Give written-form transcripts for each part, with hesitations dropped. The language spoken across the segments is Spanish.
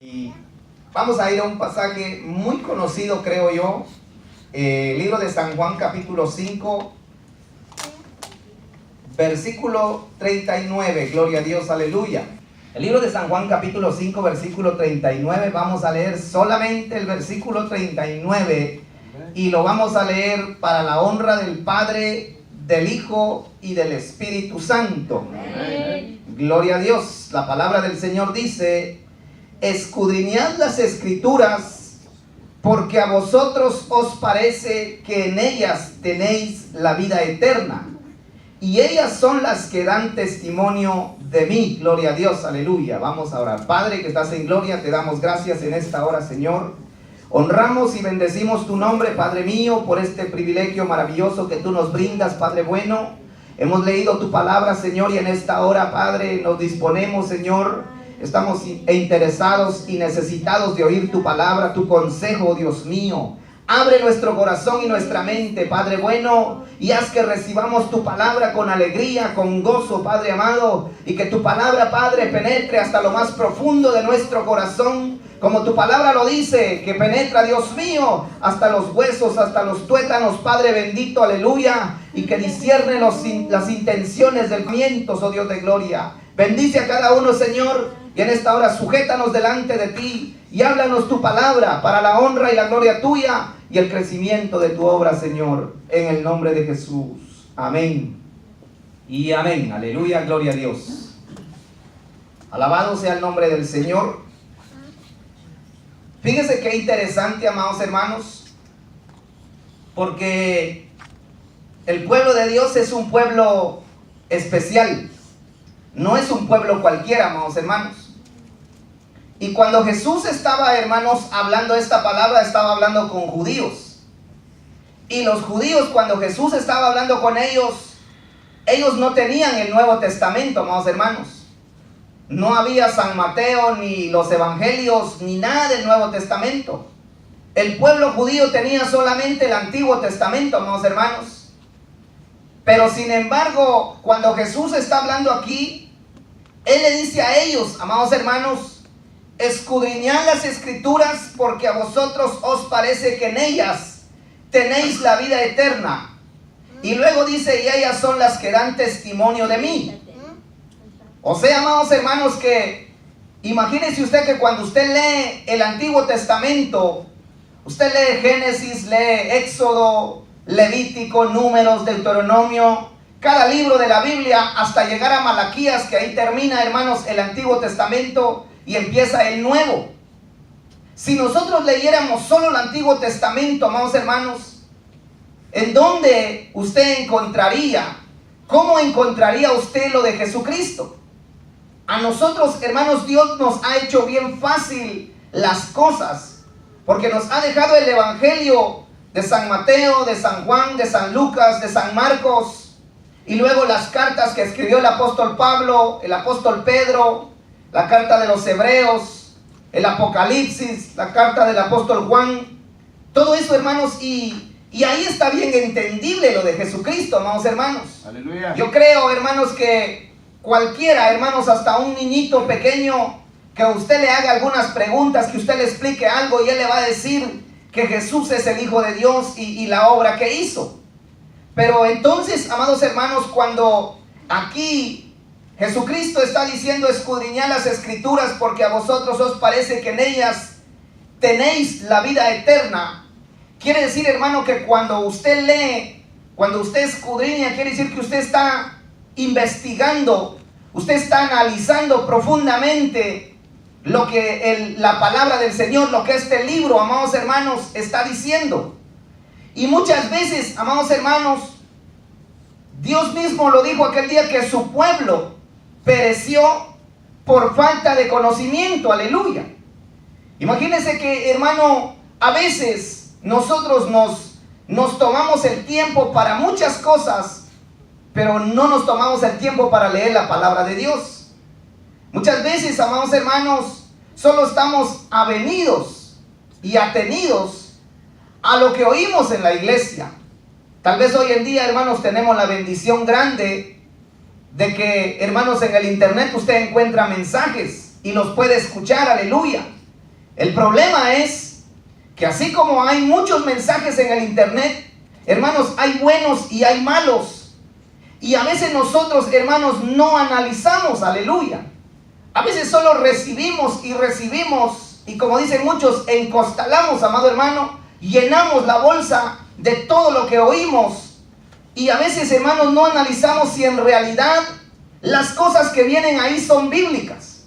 Y vamos a ir a un pasaje muy conocido, creo yo, libro de San Juan capítulo 5, versículo 39, gloria a Dios, aleluya. El libro de San Juan capítulo 5, versículo 39, vamos a leer solamente el versículo 39 y lo vamos a leer para la honra del Padre, del Hijo y del Espíritu Santo. Amén. Gloria a Dios. La palabra del Señor dice: escudriñad las Escrituras, porque a vosotros os parece que en ellas tenéis la vida eterna, y ellas son las que dan testimonio de mí. Gloria a Dios, aleluya. Vamos a orar. Padre que estás en gloria, te damos gracias en esta hora, Señor. Honramos y bendecimos tu nombre, Padre mío, por este privilegio maravilloso que tú nos brindas, Padre bueno. Hemos leído tu palabra, Señor, y en esta hora, Padre, nos disponemos, Señor. Estamos interesados y necesitados de oír tu palabra, tu consejo, Dios mío. Abre nuestro corazón y nuestra mente, Padre bueno, y haz que recibamos tu palabra con alegría, con gozo, Padre amado, y que tu palabra, Padre, penetre hasta lo más profundo de nuestro corazón, como tu palabra lo dice, que penetra, Dios mío, hasta los huesos, hasta los tuétanos, Padre bendito, aleluya, y que discierne las intenciones del miento, oh Dios de gloria. Bendice a cada uno, Señor, y en esta hora sujétanos delante de ti y háblanos tu palabra para la honra y la gloria tuya y el crecimiento de tu obra, Señor, en el nombre de Jesús. Amén y amén. Aleluya, gloria a Dios. Alabado sea el nombre del Señor. Fíjense qué interesante, amados hermanos, porque el pueblo de Dios es un pueblo especial. No es un pueblo cualquiera, amados hermanos. Y cuando Jesús estaba, hermanos, hablando esta palabra, estaba hablando con judíos. Y los judíos, cuando Jesús estaba hablando con ellos no tenían el Nuevo Testamento, amados hermanos. No había San Mateo, ni los evangelios, ni nada del Nuevo Testamento. El pueblo judío tenía solamente el Antiguo Testamento, amados hermanos. Pero sin embargo, cuando Jesús está hablando aquí, Él le dice a ellos, amados hermanos, escudriñad las Escrituras, porque a vosotros os parece que en ellas tenéis la vida eterna. Y luego dice, y ellas son las que dan testimonio de mí. O sea, amados hermanos, que imagínese usted que cuando usted lee el Antiguo Testamento, usted lee Génesis, lee Éxodo, Levítico, Números, Deuteronomio, cada libro de la Biblia, hasta llegar a Malaquías, que ahí termina, hermanos, el Antiguo Testamento y empieza el Nuevo. Si nosotros leyéramos solo el Antiguo Testamento, amados hermanos, ¿en dónde usted encontraría? ¿Cómo encontraría usted lo de Jesucristo? A nosotros, hermanos, Dios nos ha hecho bien fácil las cosas, porque nos ha dejado el Evangelio de San Mateo, de San Juan, de San Lucas, de San Marcos, y luego las cartas que escribió el apóstol Pablo, el apóstol Pedro, la carta de los Hebreos, el Apocalipsis, la carta del apóstol Juan, todo eso, hermanos, y ahí está bien entendible lo de Jesucristo, amados hermanos. Aleluya. Yo creo, hermanos, que cualquiera, hermanos, hasta un niñito pequeño, que usted le haga algunas preguntas, que usted le explique algo y él le va a decir que Jesús es el Hijo de Dios y la obra que hizo. Pero entonces, amados hermanos, cuando aquí Jesucristo está diciendo escudriñad las Escrituras porque a vosotros os parece que en ellas tenéis la vida eterna, quiere decir, hermano, que cuando usted lee, cuando usted escudriña, quiere decir que usted está investigando, usted está analizando profundamente lo que la palabra del Señor, lo que este libro, amados hermanos, está diciendo. Y muchas veces, amados hermanos, Dios mismo lo dijo aquel día, que su pueblo pereció por falta de conocimiento. Aleluya. Imagínense que, hermano, a veces nosotros nos tomamos el tiempo para muchas cosas, pero no nos tomamos el tiempo para leer la palabra de Dios. Muchas veces, amados hermanos, solo estamos avenidos y atenidos a lo que oímos en la iglesia. Tal vez hoy en día, hermanos, tenemos la bendición grande de que, hermanos, en el internet usted encuentra mensajes y los puede escuchar, aleluya. El problema es que así como hay muchos mensajes en el internet, hermanos, hay buenos y hay malos. Y a veces nosotros, hermanos, no analizamos, aleluya. A veces solo recibimos, y como dicen muchos, encostalamos, amado hermano, llenamos la bolsa de todo lo que oímos. Y a veces, hermanos, no analizamos si en realidad las cosas que vienen ahí son bíblicas.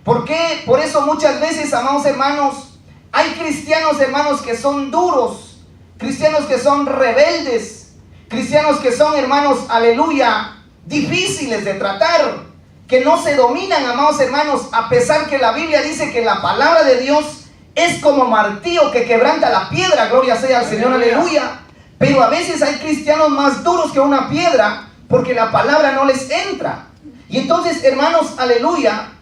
¿Por qué? Por eso muchas veces, amados hermanos, hay cristianos, hermanos, que son duros, cristianos que son rebeldes, cristianos que son, hermanos, aleluya, difíciles de tratar, que no se dominan, amados hermanos, a pesar que la Biblia dice que la palabra de Dios es como martillo que quebranta la piedra, gloria sea al Señor, aleluya. Pero a veces hay cristianos más duros que una piedra porque la palabra no les entra. Y entonces, hermanos, aleluya,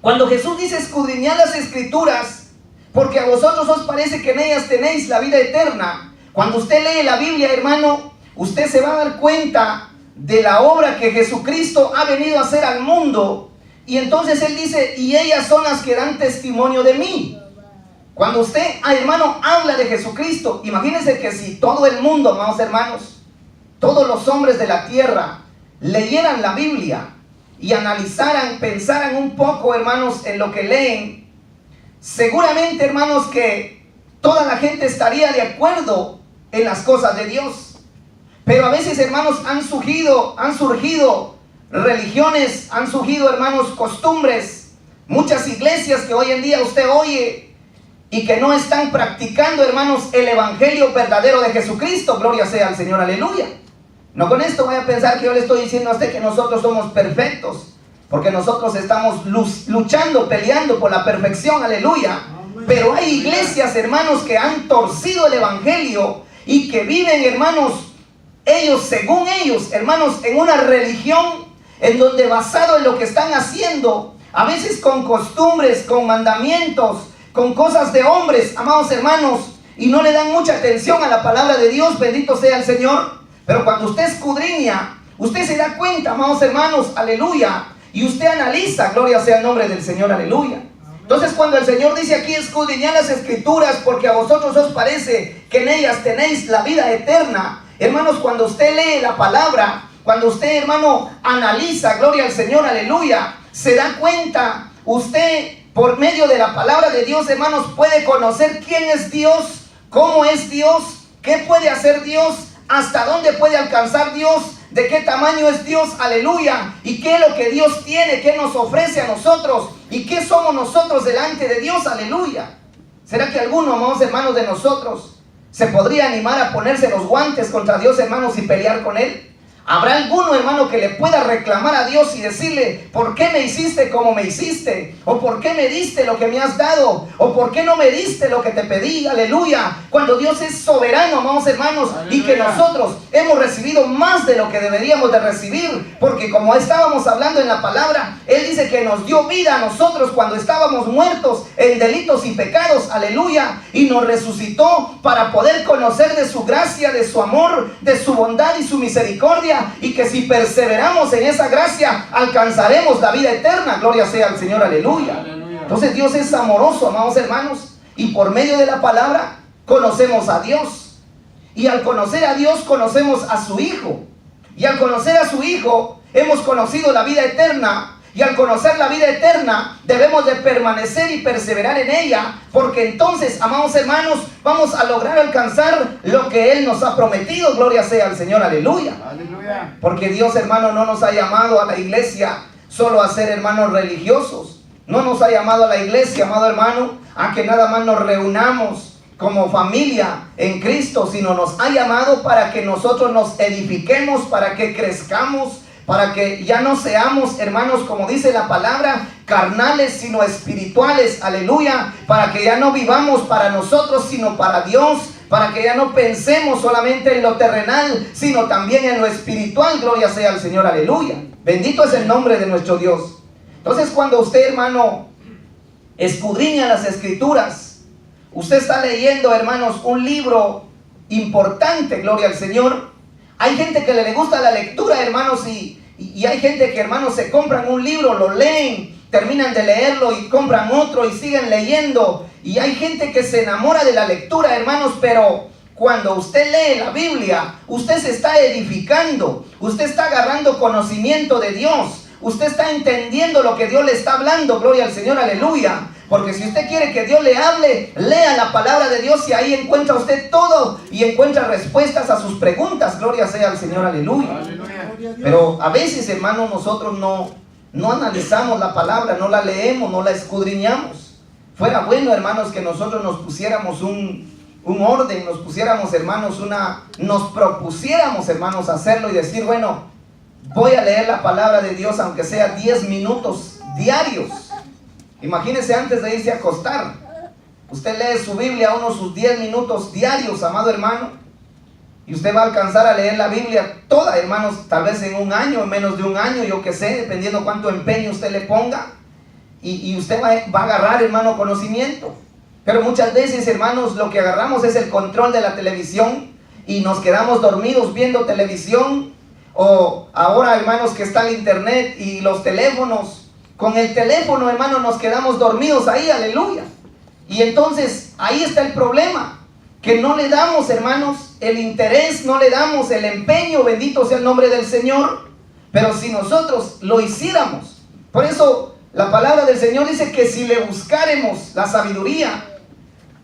cuando Jesús dice escudriñad las escrituras, porque a vosotros os parece que en ellas tenéis la vida eterna. Cuando usted lee la Biblia, hermano, usted se va a dar cuenta de la obra que Jesucristo ha venido a hacer al mundo. Y entonces Él dice, y ellas son las que dan testimonio de mí. Cuando usted, hermano, habla de Jesucristo, imagínense que si todo el mundo, amados hermanos, todos los hombres de la tierra leyeran la Biblia y analizaran, pensaran un poco, hermanos, en lo que leen, seguramente, hermanos, que toda la gente estaría de acuerdo en las cosas de Dios. Pero a veces, hermanos, han surgido religiones, han surgido, hermanos, costumbres, muchas iglesias que hoy en día usted oye y que no están practicando, hermanos, el evangelio verdadero de Jesucristo. Gloria sea al Señor, aleluya. No con esto vaya a pensar que yo le estoy diciendo a usted que nosotros somos perfectos, porque nosotros estamos luchando, peleando por la perfección, aleluya. Pero hay iglesias, hermanos, que han torcido el evangelio y que viven, hermanos, según ellos, hermanos, en una religión en donde, basado en lo que están haciendo, a veces con costumbres, con mandamientos, con cosas de hombres, amados hermanos, y no le dan mucha atención a la palabra de Dios, bendito sea el Señor. Pero cuando usted escudriña, usted se da cuenta, amados hermanos, aleluya, y usted analiza, gloria sea el nombre del Señor, aleluya. Entonces, cuando el Señor dice aquí, escudriñad las escrituras, porque a vosotros os parece que en ellas tenéis la vida eterna, hermanos, cuando usted lee la palabra, cuando usted, hermano, analiza, gloria al Señor, aleluya, se da cuenta, usted, por medio de la palabra de Dios, hermanos, puede conocer quién es Dios, cómo es Dios, qué puede hacer Dios, hasta dónde puede alcanzar Dios, de qué tamaño es Dios, aleluya, y qué es lo que Dios tiene, qué nos ofrece a nosotros, y qué somos nosotros delante de Dios, aleluya. ¿Será que alguno, amados hermanos, de nosotros se podría animar a ponerse los guantes contra Dios, hermanos, y pelear con Él? ¿Habrá alguno, hermano, que le pueda reclamar a Dios y decirle, ¿por qué me hiciste como me hiciste? ¿O por qué me diste lo que me has dado? ¿O por qué no me diste lo que te pedí? Aleluya. Cuando Dios es soberano, amados hermanos, aleluya, y que nosotros hemos recibido más de lo que deberíamos de recibir, porque como estábamos hablando en la palabra, Él dice que nos dio vida a nosotros cuando estábamos muertos en delitos y pecados, aleluya, y nos resucitó para poder conocer de su gracia, de su amor, de su bondad y su misericordia, y que si perseveramos en esa gracia alcanzaremos la vida eterna. Gloria sea al Señor, aleluya. Entonces Dios es amoroso, amados hermanos, y por medio de la palabra conocemos a Dios, y al conocer a Dios conocemos a su Hijo, y al conocer a su Hijo hemos conocido la vida eterna. Y al conocer la vida eterna, debemos de permanecer y perseverar en ella, porque entonces, amados hermanos, vamos a lograr alcanzar lo que Él nos ha prometido. Gloria sea al Señor, aleluya. Aleluya. Porque Dios, hermano, no nos ha llamado a la iglesia solo a ser hermanos religiosos. No nos ha llamado a la iglesia, amado hermano, a que nada más nos reunamos como familia en Cristo, sino nos ha llamado para que nosotros nos edifiquemos, para que crezcamos, para que ya no seamos, hermanos, como dice la palabra, carnales, sino espirituales, aleluya, para que ya no vivamos para nosotros, sino para Dios, para que ya no pensemos solamente en lo terrenal, sino también en lo espiritual. Gloria sea al Señor, aleluya. Bendito es el nombre de nuestro Dios. Entonces, cuando usted, hermano, escudriña las escrituras, usted está leyendo, hermanos, un libro importante, gloria al Señor. Hay gente que le gusta la lectura, hermanos, y hay gente que, hermanos, se compran un libro, lo leen, terminan de leerlo y compran otro y siguen leyendo. Y hay gente que se enamora de la lectura, hermanos, pero cuando usted lee la Biblia, usted se está edificando, usted está agarrando conocimiento de Dios, usted está entendiendo lo que Dios le está hablando, gloria al Señor, aleluya. Porque si usted quiere que Dios le hable, lea la palabra de Dios y ahí encuentra usted todo y encuentra respuestas a sus preguntas, gloria sea al Señor, aleluya. Pero a veces, hermanos, nosotros no analizamos la palabra, no la leemos, no la escudriñamos. Fuera bueno, hermanos, que nosotros nos pusiéramos un orden, nos pusiéramos, hermanos, nos propusiéramos, hermanos, hacerlo y decir, bueno, voy a leer la palabra de Dios aunque sea 10 minutos diarios. Imagínese antes de irse a acostar, usted lee su Biblia sus 10 minutos diarios, amado hermano, y usted va a alcanzar a leer la Biblia toda, hermanos, tal vez en un año, en menos de un año, yo qué sé, dependiendo cuánto empeño usted le ponga, y usted va a agarrar, hermano, conocimiento. Pero muchas veces, hermanos, lo que agarramos es el control de la televisión y nos quedamos dormidos viendo televisión, o ahora, hermanos, que está el internet y los teléfonos. Con el teléfono, hermano, nos quedamos dormidos ahí, aleluya. Y entonces, ahí está el problema, que no le damos, hermanos, el interés, no le damos el empeño, bendito sea el nombre del Señor. Pero si nosotros lo hiciéramos, por eso la palabra del Señor dice que si le buscáremos la sabiduría,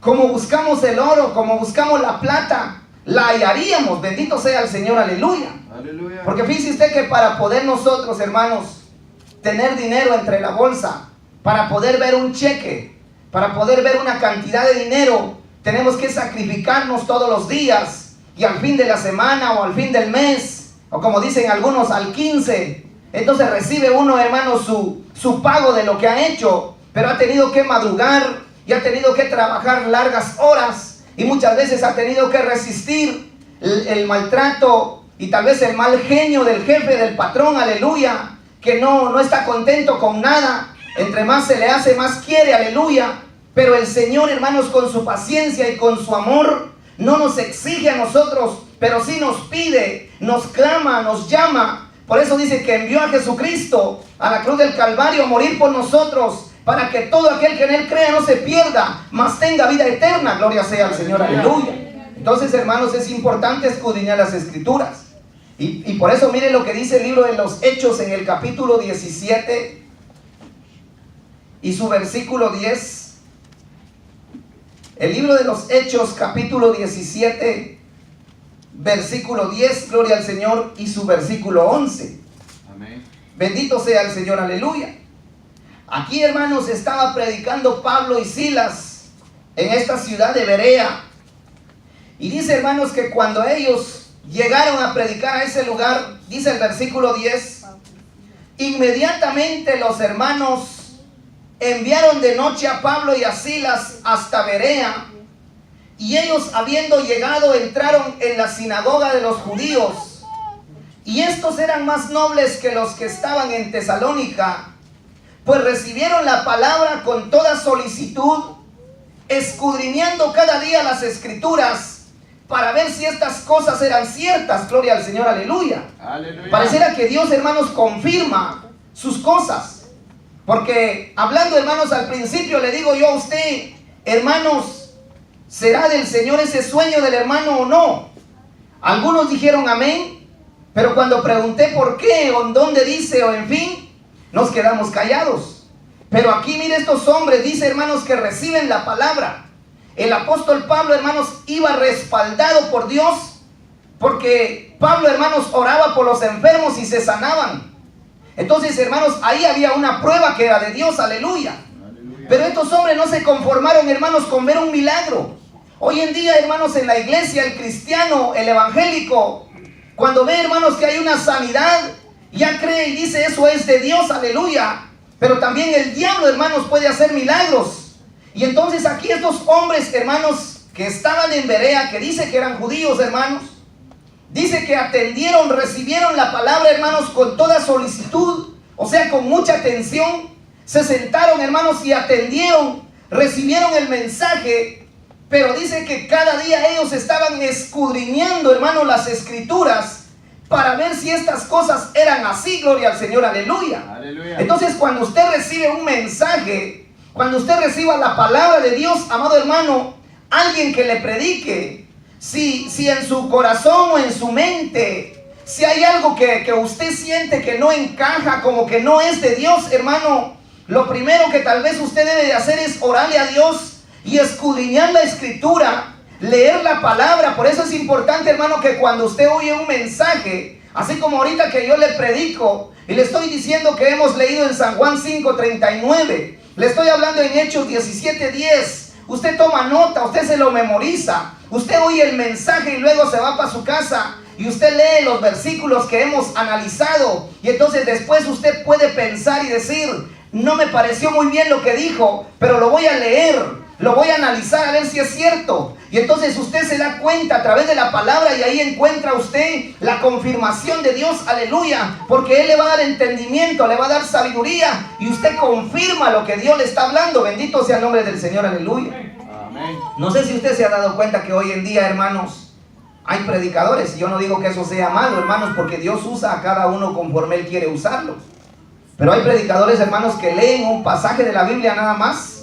como buscamos el oro, como buscamos la plata, la hallaríamos, bendito sea el Señor, aleluya. Aleluya. Porque fíjese usted que para poder nosotros, hermanos, tener dinero entre la bolsa, para poder ver un cheque, para poder ver una cantidad de dinero, tenemos que sacrificarnos todos los días, y al fin de la semana o al fin del mes, o como dicen algunos, al 15, entonces recibe uno, hermano, su pago de lo que ha hecho, pero ha tenido que madrugar y ha tenido que trabajar largas horas, y muchas veces ha tenido que resistir el maltrato y tal vez el mal genio del jefe, del patrón, aleluya, que no está contento con nada. Entre más se le hace, más quiere, aleluya. Pero el Señor, hermanos, con su paciencia y con su amor, no nos exige a nosotros, pero sí nos pide, nos clama, nos llama. Por eso dice que envió a Jesucristo a la cruz del Calvario a morir por nosotros, para que todo aquel que en Él crea no se pierda, mas tenga vida eterna. Gloria sea al Señor, aleluya. Entonces, hermanos, es importante escudriñar las Escrituras. Y por eso mire lo que dice el libro de los Hechos en el capítulo 17 y su versículo 10. El libro de los Hechos, capítulo 17, versículo 10, gloria al Señor, y su versículo 11. Amén. Bendito sea el Señor, aleluya. Aquí, hermanos, estaba predicando Pablo y Silas en esta ciudad de Berea. Y dice, hermanos, que cuando ellos llegaron a predicar a ese lugar, dice el versículo 10, inmediatamente los hermanos enviaron de noche a Pablo y a Silas hasta Berea, y ellos, habiendo llegado, entraron en la sinagoga de los judíos, y estos eran más nobles que los que estaban en Tesalónica, pues recibieron la palabra con toda solicitud, escudriñando cada día las Escrituras, para ver si estas cosas eran ciertas. Gloria al Señor, aleluya. Aleluya. Pareciera que Dios, hermanos, confirma sus cosas. Porque hablando, hermanos, al principio le digo yo a usted, hermanos, ¿será del Señor ese sueño del hermano o no? Algunos dijeron amén, pero cuando pregunté por qué o en dónde dice o en fin, nos quedamos callados. Pero aquí mire, estos hombres, dice, hermanos, que reciben la palabra. El apóstol Pablo, hermanos, iba respaldado por Dios, porque Pablo, hermanos, oraba por los enfermos y se sanaban. Entonces, hermanos, ahí había una prueba que era de Dios, aleluya. Aleluya. Pero estos hombres no se conformaron, hermanos, con ver un milagro. Hoy en día, hermanos, en la iglesia, el cristiano, el evangélico, cuando ve, hermanos, que hay una sanidad, ya cree y dice, eso es de Dios, aleluya. Pero también el diablo, hermanos, puede hacer milagros. Y entonces aquí estos hombres, hermanos, que estaban en Berea, que dice que eran judíos, hermanos, dice que atendieron, recibieron la palabra, hermanos, con toda solicitud, o sea, con mucha atención. Se sentaron, hermanos, y atendieron, recibieron el mensaje, pero dice que cada día ellos estaban escudriñando, hermanos, las Escrituras, para ver si estas cosas eran así. Gloria al Señor, aleluya. Aleluya. Entonces, cuando usted recibe un mensaje, Cuando usted reciba la palabra de Dios, amado hermano, alguien que le predique, si en su corazón o en su mente, si hay algo que usted siente que no encaja, como que no es de Dios, hermano, lo primero que tal vez usted debe de hacer es orarle a Dios y escudriñar la escritura, leer la palabra. Por eso es importante, hermano, que cuando usted oye un mensaje, así como ahorita que yo le predico y le estoy diciendo que hemos leído en San Juan 5:39, le estoy hablando en Hechos 17:10, usted toma nota, usted se lo memoriza, usted oye el mensaje y luego se va para su casa y usted lee los versículos que hemos analizado, y entonces después usted puede pensar y decir: no me pareció muy bien lo que dijo, pero lo voy a leer, lo voy a analizar a ver si es cierto. Y entonces usted se da cuenta a través de la palabra, y ahí encuentra usted la confirmación de Dios, aleluya, porque Él le va a dar entendimiento, le va a dar sabiduría, y usted confirma lo que Dios le está hablando. Bendito sea el nombre del Señor, aleluya. Amén. No sé si usted se ha dado cuenta que hoy en día, hermanos, hay predicadores, y yo no digo que eso sea malo, hermanos, porque Dios usa a cada uno conforme Él quiere usarlo. Pero hay predicadores, hermanos, que leen un pasaje de la Biblia nada más,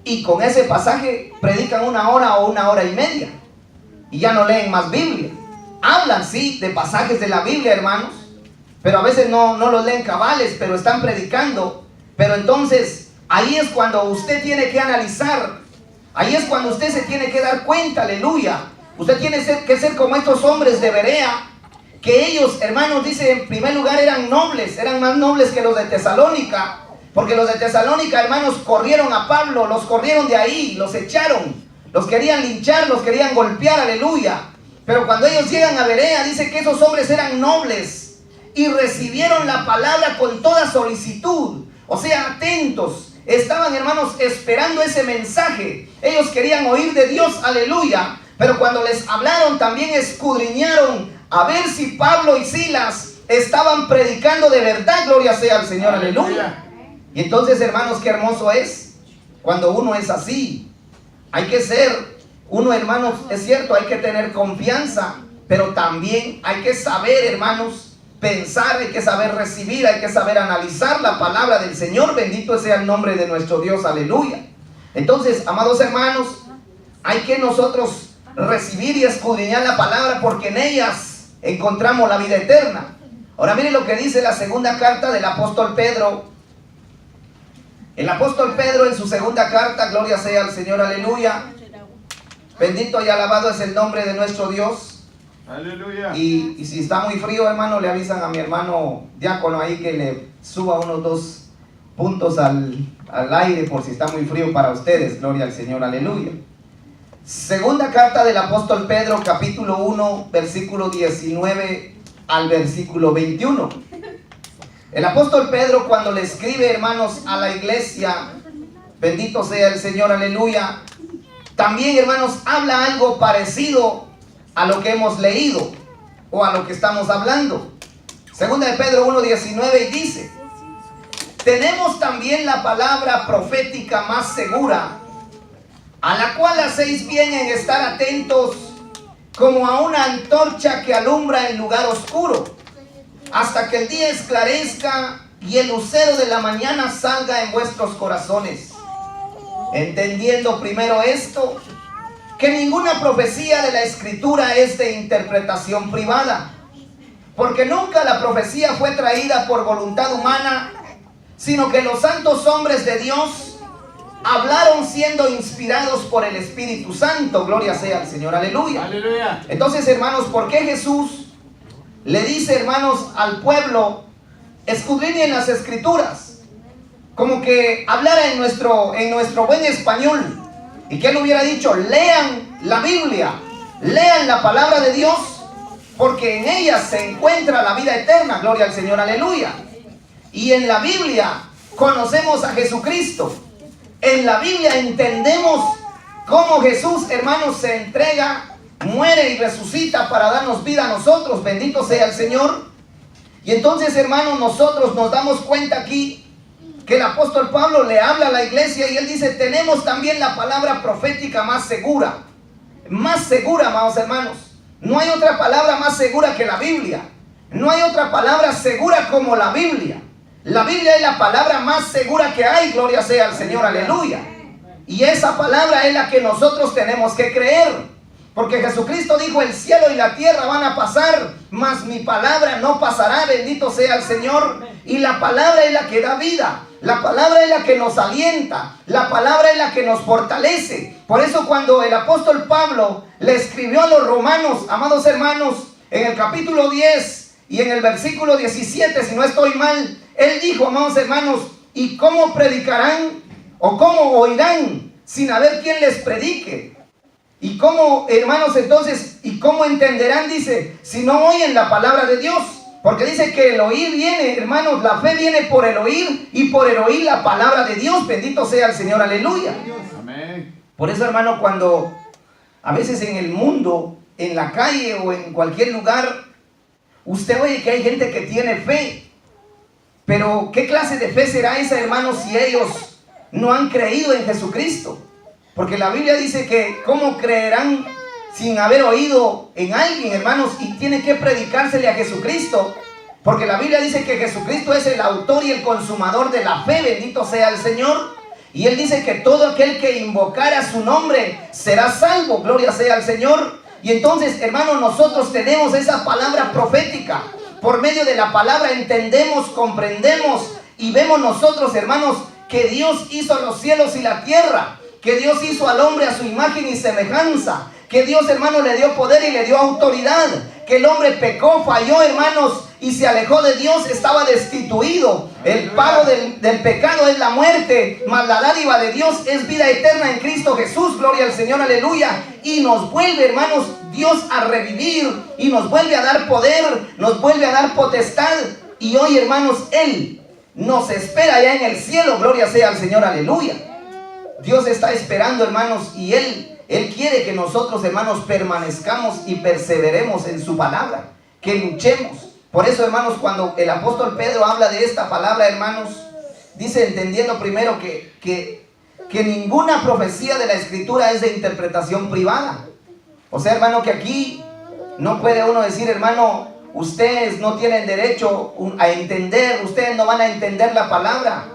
y con ese pasaje predican 1 hora o 1 hora y media, y ya no leen más Biblia. Hablan, sí, de pasajes de la Biblia, hermanos, pero a veces no los leen cabales, pero están predicando. Pero entonces, ahí es cuando usted tiene que analizar, ahí es cuando usted se tiene que dar cuenta, aleluya. Usted tiene que ser como estos hombres de Berea, que ellos, hermanos, dice, en primer lugar eran nobles, eran más nobles que los de Tesalónica, porque los de Tesalónica, hermanos, corrieron a Pablo, los corrieron de ahí, los echaron, los querían linchar, los querían golpear, aleluya. Pero cuando ellos llegan a Berea, dice que esos hombres eran nobles y recibieron la palabra con toda solicitud, o sea, atentos. Estaban, hermanos, esperando ese mensaje. Ellos querían oír de Dios, aleluya. Pero cuando les hablaron, también escudriñaron a ver si Pablo y Silas estaban predicando de verdad. Gloria sea al Señor, aleluya. Y entonces, hermanos, qué hermoso es cuando uno es así. Hay que ser, uno, hermanos, es cierto, hay que tener confianza, pero también hay que saber, hermanos, pensar, hay que saber recibir, hay que saber analizar la palabra del Señor. Bendito sea el nombre de nuestro Dios, aleluya. Entonces, amados hermanos, hay que nosotros recibir y escudriñar la palabra, porque en ellas encontramos la vida eterna. Ahora miren lo que dice la segunda carta del apóstol Pedro. El apóstol Pedro, en su segunda carta, gloria sea al Señor, aleluya. Bendito y alabado es el nombre de nuestro Dios. Aleluya. Y si está muy frío, hermano, le avisan a mi hermano diácono ahí que le suba unos 2 puntos al aire, por si está muy frío para ustedes. Gloria al Señor, aleluya. Segunda carta del apóstol Pedro, capítulo 1, versículo 19 al versículo 21. El apóstol Pedro, cuando le escribe, hermanos, a la iglesia, bendito sea el Señor, aleluya, también, hermanos, habla algo parecido a lo que hemos leído o a lo que estamos hablando. Segunda de Pedro 1:19, y dice: tenemos también la palabra profética más segura, a la cual hacéis bien en estar atentos, como a una antorcha que alumbra en lugar oscuro, hasta que el día esclarezca y el lucero de la mañana salga en vuestros corazones. Entendiendo primero esto, que ninguna profecía de la Escritura es de interpretación privada, porque nunca la profecía fue traída por voluntad humana, sino que los santos hombres de Dios hablaron siendo inspirados por el Espíritu Santo. Gloria sea al Señor, aleluya. Aleluya. Entonces, hermanos, ¿por qué Jesús le dice, hermanos, al pueblo: escudriñen las Escrituras? Como que hablara en nuestro buen español, y que él hubiera dicho: lean la Biblia, lean la palabra de Dios, porque en ella se encuentra la vida eterna. Gloria al Señor, aleluya. Y en la Biblia conocemos a Jesucristo. En la Biblia entendemos cómo Jesús, hermanos, se entrega, muere y resucita para darnos vida a nosotros. Bendito sea el Señor. Y entonces, hermanos, nosotros nos damos cuenta aquí que el apóstol Pablo le habla a la iglesia y él dice: tenemos también la palabra profética más segura. Más segura, amados hermanos. No hay otra palabra más segura que la Biblia. No hay otra palabra segura como la Biblia. La Biblia es la palabra más segura que hay, gloria sea al Señor, aleluya. Y esa palabra es la que nosotros tenemos que creer. Porque Jesucristo dijo, el cielo y la tierra van a pasar, mas mi palabra no pasará, bendito sea el Señor. Y la palabra es la que da vida, la palabra es la que nos alienta, la palabra es la que nos fortalece. Por eso cuando el apóstol Pablo le escribió a los romanos, amados hermanos, en el capítulo 10 y en el versículo 17, si no estoy mal, él dijo, amados hermanos, ¿y cómo predicarán o cómo oirán sin haber quien les predique? ¿Y cómo, hermanos, entonces, y cómo entenderán, dice, si no oyen la palabra de Dios? Porque dice que el oír viene, hermanos, la fe viene por el oír y por el oír la palabra de Dios. Bendito sea el Señor, aleluya. Amén. Por eso, hermano, cuando a veces en el mundo, en la calle o en cualquier lugar, usted oye que hay gente que tiene fe. Pero ¿qué clase de fe será esa, hermanos, si ellos no han creído en Jesucristo? Porque la Biblia dice que ¿cómo creerán sin haber oído en alguien, hermanos? Y tiene que predicársele a Jesucristo. Porque la Biblia dice que Jesucristo es el autor y el consumador de la fe, bendito sea el Señor. Y Él dice que todo aquel que invocara su nombre será salvo, gloria sea al Señor. Y entonces, hermanos, nosotros tenemos esa palabra profética. Por medio de la palabra entendemos, comprendemos y vemos nosotros, hermanos, que Dios hizo los cielos y la tierra, que Dios hizo al hombre a su imagen y semejanza, que Dios, hermano, le dio poder y le dio autoridad, que el hombre pecó, falló, hermanos, y se alejó de Dios, estaba destituido. El pago del pecado es la muerte, mas la dádiva de Dios es vida eterna en Cristo Jesús, gloria al Señor, aleluya. Y nos vuelve, hermanos, Dios a revivir, y nos vuelve a dar poder, nos vuelve a dar potestad. Y hoy, hermanos, Él nos espera ya en el cielo, gloria sea al Señor, aleluya. Dios está esperando, hermanos, y Él quiere que nosotros, hermanos, permanezcamos y perseveremos en su palabra, que luchemos. Por eso, hermanos, cuando el apóstol Pedro habla de esta palabra, hermanos, dice, entendiendo primero que ninguna profecía de la Escritura es de interpretación privada. O sea, hermano, que aquí no puede uno decir, hermano, ustedes no tienen derecho a entender, ustedes no van a entender la palabra.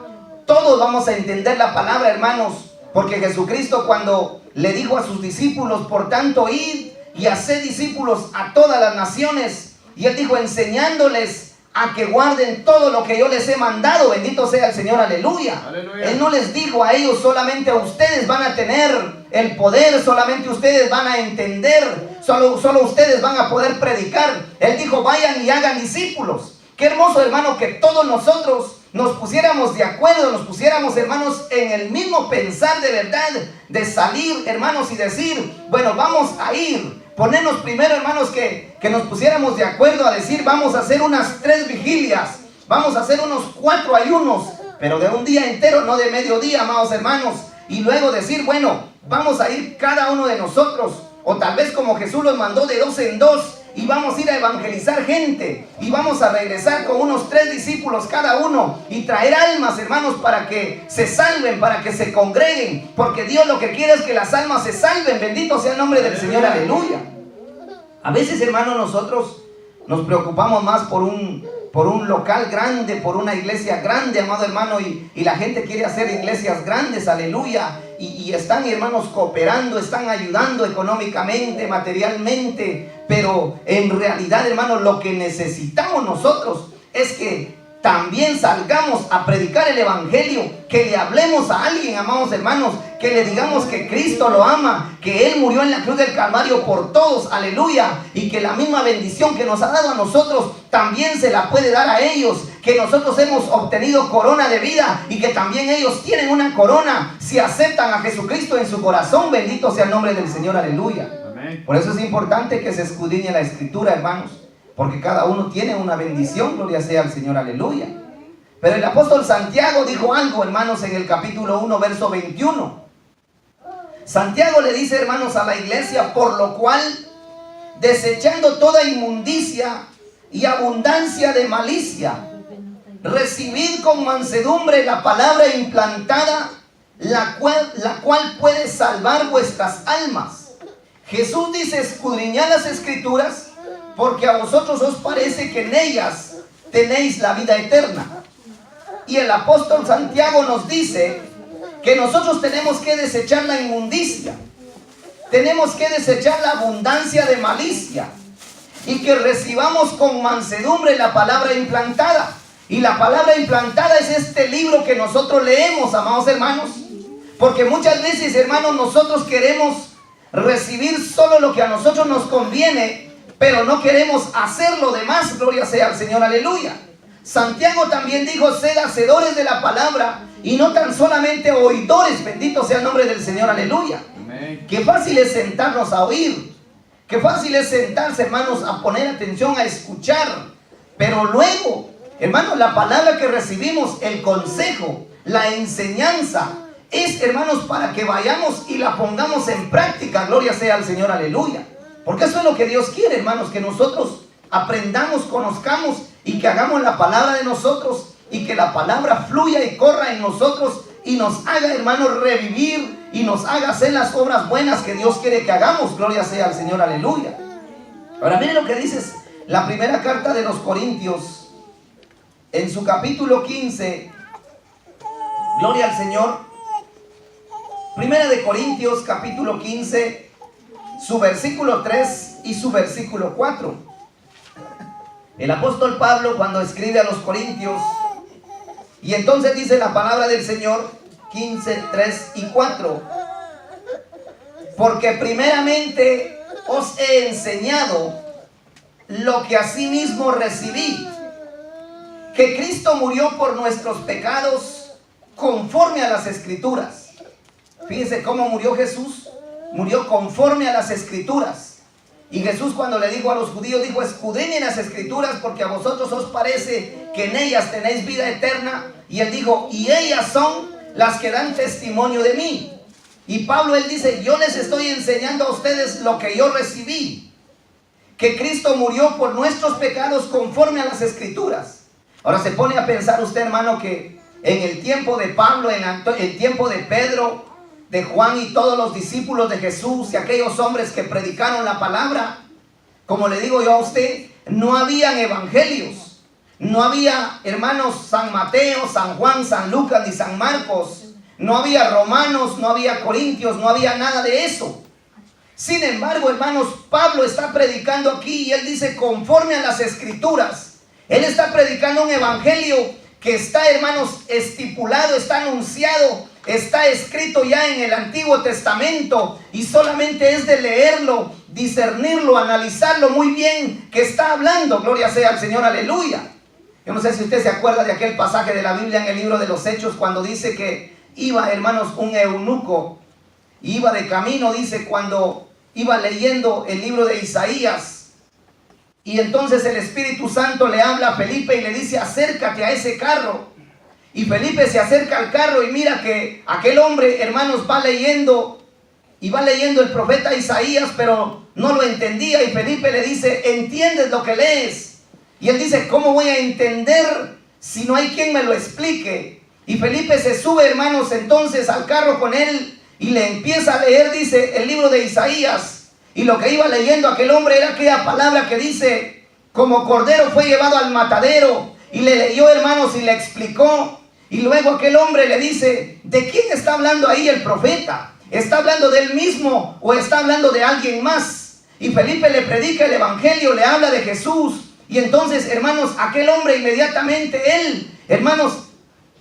Todos vamos a entender la palabra, hermanos. Porque Jesucristo cuando le dijo a sus discípulos, por tanto, id y haced discípulos a todas las naciones. Y Él dijo, enseñándoles a que guarden todo lo que yo les he mandado. Bendito sea el Señor, aleluya. Aleluya. Él no les dijo a ellos, solamente a ustedes van a tener el poder, solamente ustedes van a entender, solo ustedes van a poder predicar. Él dijo, vayan y hagan discípulos. Qué hermoso, hermano, que todos nosotros nos pusiéramos de acuerdo, nos pusiéramos, hermanos, en el mismo pensar de verdad, de salir, hermanos, y decir, bueno, vamos a ir. Ponernos primero, hermanos, que nos pusiéramos de acuerdo a decir, vamos a hacer unas 3 vigilias, vamos a hacer unos 4 ayunos, pero de un día entero, no de mediodía, amados hermanos. Y luego decir, bueno, vamos a ir cada uno de nosotros, o tal vez como Jesús los mandó de 2 en 2, y vamos a ir a evangelizar gente, y vamos a regresar con unos 3 discípulos cada uno, y traer almas, hermanos, para que se salven, para que se congreguen, porque Dios lo que quiere es que las almas se salven. Bendito sea el nombre del Señor, aleluya. A veces, hermanos, nosotros nos preocupamos más por un local grande, por una iglesia grande, amado hermano, y la gente quiere hacer iglesias grandes, aleluya, y están, hermanos, cooperando, están ayudando económicamente, materialmente, pero en realidad, hermanos, lo que necesitamos nosotros es que también salgamos a predicar el evangelio, que le hablemos a alguien, amados hermanos, que le digamos que Cristo lo ama, que Él murió en la cruz del Calvario por todos, aleluya, y que la misma bendición que nos ha dado a nosotros también se la puede dar a ellos, que nosotros hemos obtenido corona de vida y que también ellos tienen una corona si aceptan a Jesucristo en su corazón. Bendito sea el nombre del Señor, aleluya. Amén. Por eso es importante que se escudriñe la Escritura, hermanos, porque cada uno tiene una bendición, gloria sea al Señor, aleluya. Pero el apóstol Santiago dijo algo, hermanos, en el capítulo 1, verso 21. Santiago le dice, hermanos, a la iglesia, por lo cual, desechando toda inmundicia y abundancia de malicia, recibid con mansedumbre la palabra implantada, la cual puede salvar vuestras almas. Jesús dice, escudriñad las Escrituras, porque a vosotros os parece que en ellas tenéis la vida eterna. y el apóstol Santiago nos dice que nosotros tenemos que desechar la inmundicia, tenemos que desechar la abundancia de malicia y que recibamos con mansedumbre la palabra implantada. Y la palabra implantada es este libro que nosotros leemos, amados hermanos, porque muchas veces, hermanos, nosotros queremos recibir solo lo que a nosotros nos conviene, pero no queremos hacer lo demás. Gloria sea al Señor, aleluya. Santiago también dijo: sed hacedores de la palabra y no tan solamente oidores. Bendito sea el nombre del Señor, aleluya. Amén. Qué fácil es sentarnos a oír, qué fácil es sentarse, hermanos, a poner atención, a escuchar, pero luego, hermanos, la palabra que recibimos, el consejo, la enseñanza, es, hermanos, para que vayamos y la pongamos en práctica. Gloria sea al Señor, aleluya. Porque eso es lo que Dios quiere, hermanos, que nosotros aprendamos, conozcamos y que hagamos la palabra de nosotros y que la palabra fluya y corra en nosotros y nos haga, hermanos, revivir y nos haga hacer las obras buenas que Dios quiere que hagamos. Gloria sea al Señor, aleluya. Ahora miren lo que dice la primera carta de los Corintios en su capítulo 15. Gloria al Señor. Primera de Corintios capítulo 15, su versículo 3 y su versículo 4. El apóstol Pablo, cuando escribe a los Corintios, y entonces dice la palabra del Señor, 15, 3 y 4: porque primeramente os he enseñado lo que asimismo recibí, que Cristo murió por nuestros pecados conforme a las Escrituras. Fíjense cómo murió Jesús. Murió conforme a las Escrituras. Y Jesús, cuando le dijo a los judíos, dijo: escudriñen las Escrituras, porque a vosotros os parece que en ellas tenéis vida eterna. Y él dijo: y ellas son las que dan testimonio de mí. Y Pablo, él dice: yo les estoy enseñando a ustedes lo que yo recibí, que Cristo murió por nuestros pecados conforme a las Escrituras. Ahora se pone a pensar usted, hermano, que en el tiempo de Pablo, en el tiempo de Pedro, de Juan y todos los discípulos de Jesús y aquellos hombres que predicaron la palabra, como le digo yo a usted, no habían evangelios, no había, hermanos, San Mateo, San Juan, San Lucas ni San Marcos, no había Romanos, no había Corintios, no había nada de eso. Sin embargo, hermanos, Pablo está predicando aquí y él dice: conforme a las Escrituras. Él está predicando un evangelio que está, hermanos, estipulado, está anunciado, está escrito ya en el Antiguo Testamento, y solamente es de leerlo, discernirlo, analizarlo muy bien que está hablando. Gloria sea al Señor, aleluya. Yo no sé si usted se acuerda de aquel pasaje de la Biblia en el libro de los Hechos, cuando dice que iba, hermanos, un eunuco, iba de camino, dice, cuando iba leyendo el libro de Isaías, y entonces el Espíritu Santo le habla a Felipe y le dice: acércate a ese carro. Y Felipe se acerca al carro y mira que aquel hombre, hermanos, va leyendo el profeta Isaías, pero no lo entendía. Y Felipe le dice: ¿entiendes lo que lees? Y él dice: ¿cómo voy a entender si no hay quien me lo explique? Y Felipe se sube, hermanos, entonces al carro con él y le empieza a leer, dice, el libro de Isaías. Y lo que iba leyendo aquel hombre era aquella palabra que dice: como cordero fue llevado al matadero. Y le leyó, hermanos, y le explicó. Y luego aquel hombre le dice: ¿de quién está hablando ahí el profeta? ¿Está hablando de él mismo o está hablando de alguien más? Y Felipe le predica el evangelio, le habla de Jesús. Y entonces, hermanos, aquel hombre inmediatamente, él, hermanos,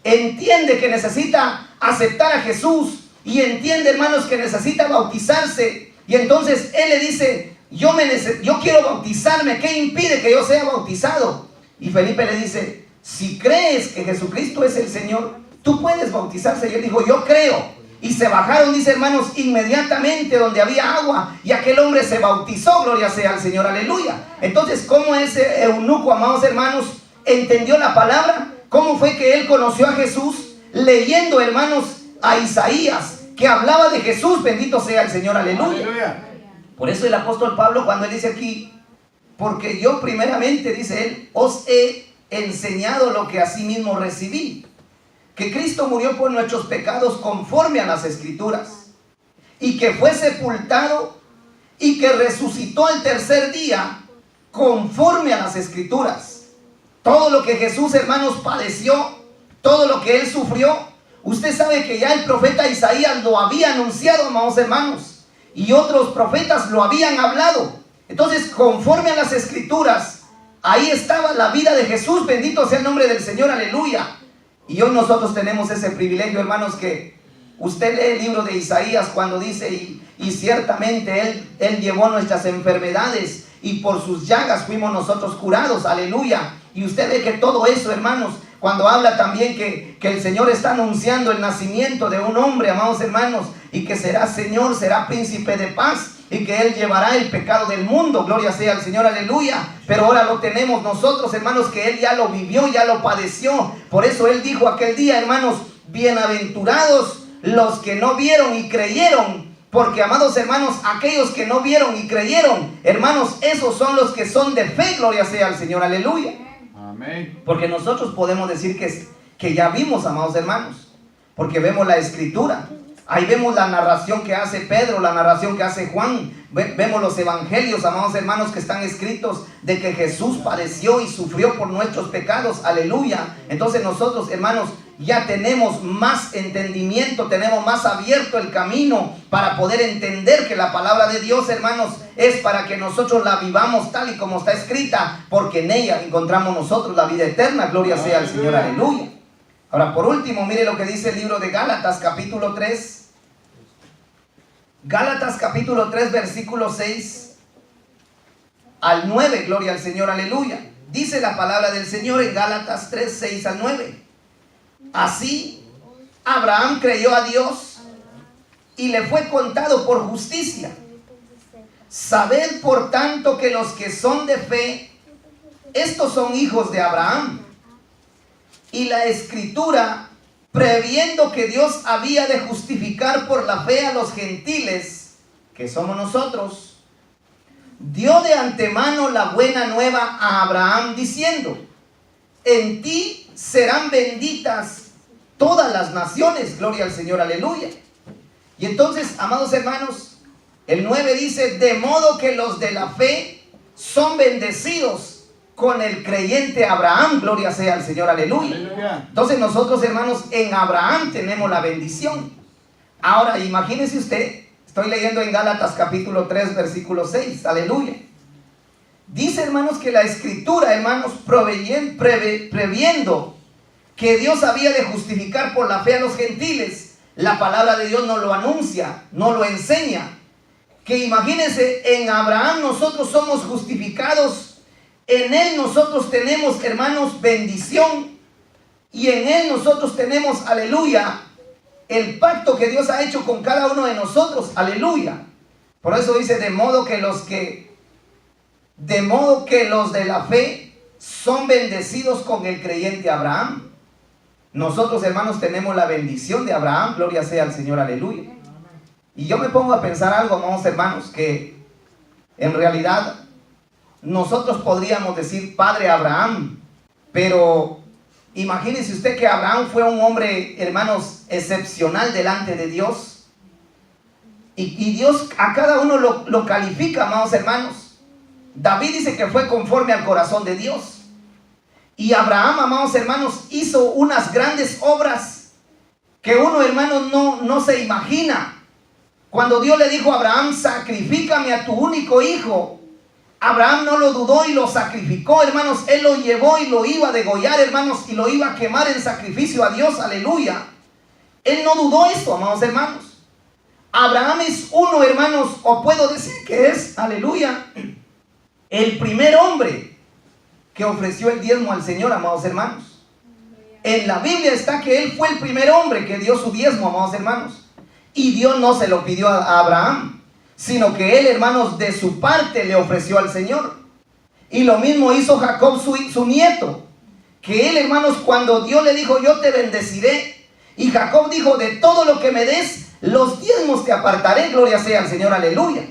entiende que necesita aceptar a Jesús. Y entiende, hermanos, que necesita bautizarse. Y entonces él le dice: yo quiero bautizarme, ¿qué impide que yo sea bautizado? Y Felipe le dice: si crees que Jesucristo es el Señor, tú puedes bautizarse. Y él dijo: yo creo. Y se bajaron, dice, hermanos, inmediatamente donde había agua, y aquel hombre se bautizó. Gloria sea al Señor, aleluya. Entonces, ¿cómo ese eunuco, amados hermanos, entendió la palabra? ¿Cómo fue que él conoció a Jesús? Leyendo, hermanos, a Isaías, que hablaba de Jesús. Bendito sea el Señor, aleluya. Aleluya. Por eso el apóstol Pablo, cuando él dice aquí: porque yo primeramente, dice él, os he enseñado lo que asimismo recibí, que Cristo murió por nuestros pecados conforme a las Escrituras, y que fue sepultado y que resucitó el tercer día conforme a las Escrituras. Todo lo que Jesús, hermanos, padeció, todo lo que él sufrió. Usted sabe que ya el profeta Isaías lo había anunciado, amados hermanos, y otros profetas lo habían hablado. Entonces, conforme a las escrituras, ahí estaba la vida de Jesús, bendito sea el nombre del Señor, aleluya. Y hoy nosotros tenemos ese privilegio, hermanos, que usted lee el libro de Isaías cuando dice, y ciertamente Él llevó nuestras enfermedades y por sus llagas fuimos nosotros curados, aleluya. Y usted ve que todo eso, hermanos, cuando habla también que el Señor está anunciando el nacimiento de un hombre, amados hermanos, y que será Señor, será príncipe de paz, y que Él llevará el pecado del mundo, gloria sea al Señor, aleluya. Pero ahora lo tenemos nosotros, hermanos, que Él ya lo vivió, ya lo padeció. Por eso Él dijo aquel día, hermanos, bienaventurados los que no vieron y creyeron. Porque, amados hermanos, aquellos que no vieron y creyeron, hermanos, esos son los que son de fe, gloria sea al Señor, aleluya. Amén. Porque nosotros podemos decir que ya vimos, amados hermanos, porque vemos la escritura. Ahí vemos la narración que hace Pedro, la narración que hace Juan. Vemos los evangelios, amados hermanos, que están escritos de que Jesús padeció y sufrió por nuestros pecados. Aleluya. Entonces nosotros, hermanos, ya tenemos más entendimiento, tenemos más abierto el camino para poder entender que la palabra de Dios, hermanos, es para que nosotros la vivamos tal y como está escrita, porque en ella encontramos nosotros la vida eterna. Gloria sea al Señor, aleluya. Ahora, por último, mire lo que dice el libro de Gálatas, capítulo 3. Gálatas, capítulo 3, versículo 6 al 9. Gloria al Señor, aleluya. Dice la palabra del Señor en Gálatas 3, 6 al 9. Así, Abraham creyó a Dios y le fue contado por justicia. Sabed, por tanto, que los que son de fe, estos son hijos de Abraham. Y la Escritura, previendo que Dios había de justificar por la fe a los gentiles, que somos nosotros, dio de antemano la buena nueva a Abraham, diciendo: en ti serán benditas todas las naciones. Gloria al Señor, aleluya. Y entonces, amados hermanos, el 9 dice: de modo que los de la fe son bendecidos con el creyente Abraham. Gloria sea al Señor, aleluya. Aleluya. Entonces nosotros, hermanos, en Abraham tenemos la bendición. Ahora, imagínese usted, estoy leyendo en Gálatas capítulo 3, versículo 6, aleluya. Dice, hermanos, que la Escritura, hermanos, previendo que Dios había de justificar por la fe a los gentiles, la palabra de Dios nos lo anuncia, nos lo enseña. Que imagínense, en Abraham nosotros somos justificados. En Él nosotros tenemos, hermanos, bendición. Y en Él nosotros tenemos, aleluya, el pacto que Dios ha hecho con cada uno de nosotros, aleluya. Por eso dice, de modo que los de la fe son bendecidos con el creyente Abraham. Nosotros, hermanos, tenemos la bendición de Abraham, gloria sea al Señor, aleluya. Y yo me pongo a pensar algo, amados hermanos, que en realidad nosotros podríamos decir Padre Abraham, pero imagínese usted que Abraham fue un hombre, hermanos, excepcional delante de Dios. Y Dios a cada uno lo califica, amados hermanos. David dice que fue conforme al corazón de Dios. Y Abraham, amados hermanos, hizo unas grandes obras que uno, hermanos, no se imagina. Cuando Dios le dijo a Abraham: sacrifícame a tu único hijo, Abraham no lo dudó y lo sacrificó, hermanos. Él lo llevó y lo iba a degollar, hermanos, y lo iba a quemar en sacrificio a Dios, aleluya. Él no dudó esto, amados hermanos. Abraham es uno, hermanos, o puedo decir que es, aleluya, el primer hombre que ofreció el diezmo al Señor, amados hermanos. En la Biblia está que él fue el primer hombre que dio su diezmo, amados hermanos. Y Dios no se lo pidió a Abraham, sino que él, hermanos, de su parte le ofreció al Señor. Y lo mismo hizo Jacob, su nieto, que él, hermanos, cuando Dios le dijo: yo te bendeciré, y Jacob dijo: de todo lo que me des, los diezmos te apartaré. Gloria sea al Señor, aleluya.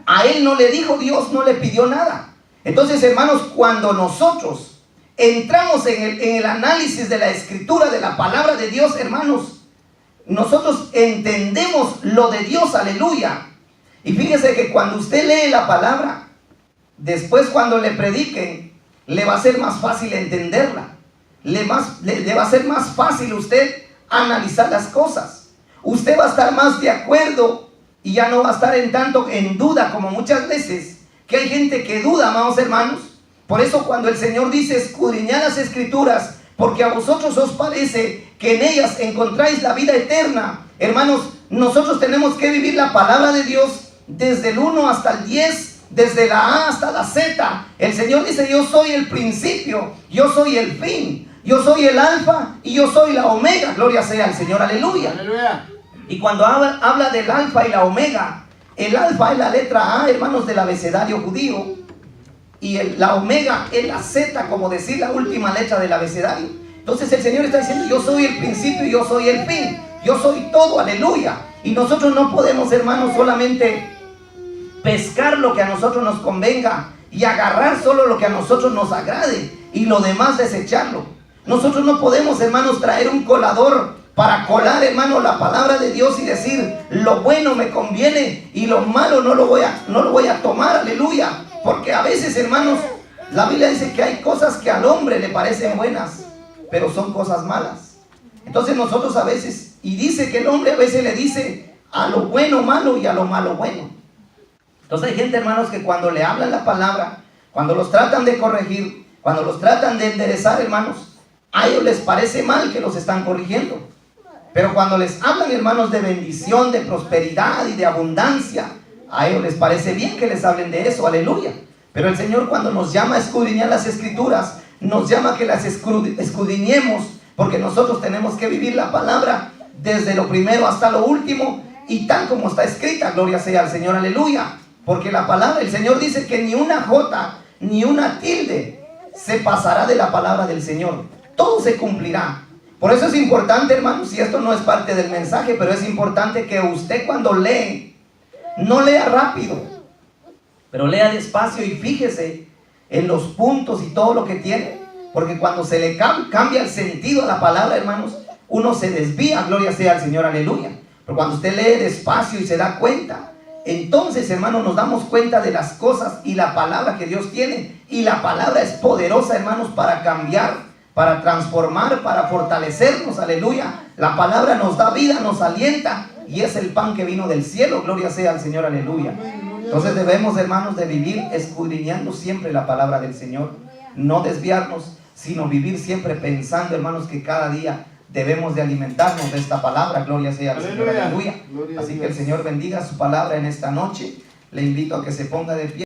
A él no le dijo Dios, no le pidió nada. Entonces, hermanos, cuando nosotros entramos en el análisis de la Escritura, de la palabra de Dios, hermanos, nosotros entendemos lo de Dios, aleluya. Y fíjese que cuando usted lee la palabra, después cuando le prediquen, le va a ser más fácil entenderla. le va a ser más fácil a usted analizar las cosas. Usted va a estar más de acuerdo y ya no va a estar en duda, como muchas veces que hay gente que duda, amados hermanos. Por eso cuando el Señor dice escudriñad las Escrituras, porque a vosotros os parece que en ellas encontráis la vida eterna. Hermanos, nosotros tenemos que vivir la palabra de Dios desde el 1 hasta el 10, desde la A hasta la Z. El Señor dice: yo soy el principio, yo soy el fin, yo soy el alfa y yo soy la omega. Gloria sea al Señor, aleluya. Aleluya. Y cuando habla del alfa y la omega, el alfa es la letra A, hermanos, del abecedario judío, y la omega es la Z, como decir la última letra del abecedario. Entonces el Señor está diciendo: yo soy el principio y yo soy el fin, yo soy todo, aleluya. Y nosotros no podemos, hermanos, solamente pescar lo que a nosotros nos convenga y agarrar solo lo que a nosotros nos agrade y lo demás desecharlo. Nosotros no podemos, hermanos, traer un colador para colar, hermano, la palabra de Dios y decir: lo bueno me conviene y lo malo no lo voy a tomar, aleluya. Porque a veces, hermanos, la Biblia dice que hay cosas que al hombre le parecen buenas, pero son cosas malas. Entonces nosotros a veces, y dice que el hombre a veces le dice a lo bueno malo y a lo malo bueno. Entonces hay gente, hermanos, que cuando le hablan la palabra, cuando los tratan de corregir, cuando los tratan de enderezar, hermanos, a ellos les parece mal que los están corrigiendo. Pero cuando les hablan, hermanos, de bendición, de prosperidad y de abundancia, a ellos les parece bien que les hablen de eso, aleluya. Pero el Señor, cuando nos llama a escudriñar las Escrituras, nos llama a que las escudriñemos, porque nosotros tenemos que vivir la palabra desde lo primero hasta lo último y tal como está escrita. Gloria sea al Señor, aleluya. Porque la palabra, el Señor dice que ni una jota ni una tilde se pasará de la palabra del Señor. Todo se cumplirá. Por eso es importante, hermanos, y esto no es parte del mensaje, pero es importante que usted, cuando lee, no lea rápido, pero lea despacio y fíjese en los puntos y todo lo que tiene. Porque cuando se le cambia el sentido a la palabra, hermanos, uno se desvía. Gloria sea al Señor, aleluya. Pero cuando usted lee despacio y se da cuenta, entonces, hermanos, nos damos cuenta de las cosas y la palabra que Dios tiene. Y la palabra es poderosa, hermanos, para cambiar, para transformar, para fortalecernos, aleluya. La palabra nos da vida, nos alienta, y es el pan que vino del cielo. Gloria sea al Señor, aleluya. Entonces debemos, hermanos, de vivir escudriñando siempre la palabra del Señor. No desviarnos, sino vivir siempre pensando, hermanos, que cada día debemos de alimentarnos de esta palabra. Gloria sea al Señor, aleluya. Así que el Señor bendiga su palabra en esta noche. Le invito a que se ponga de pie.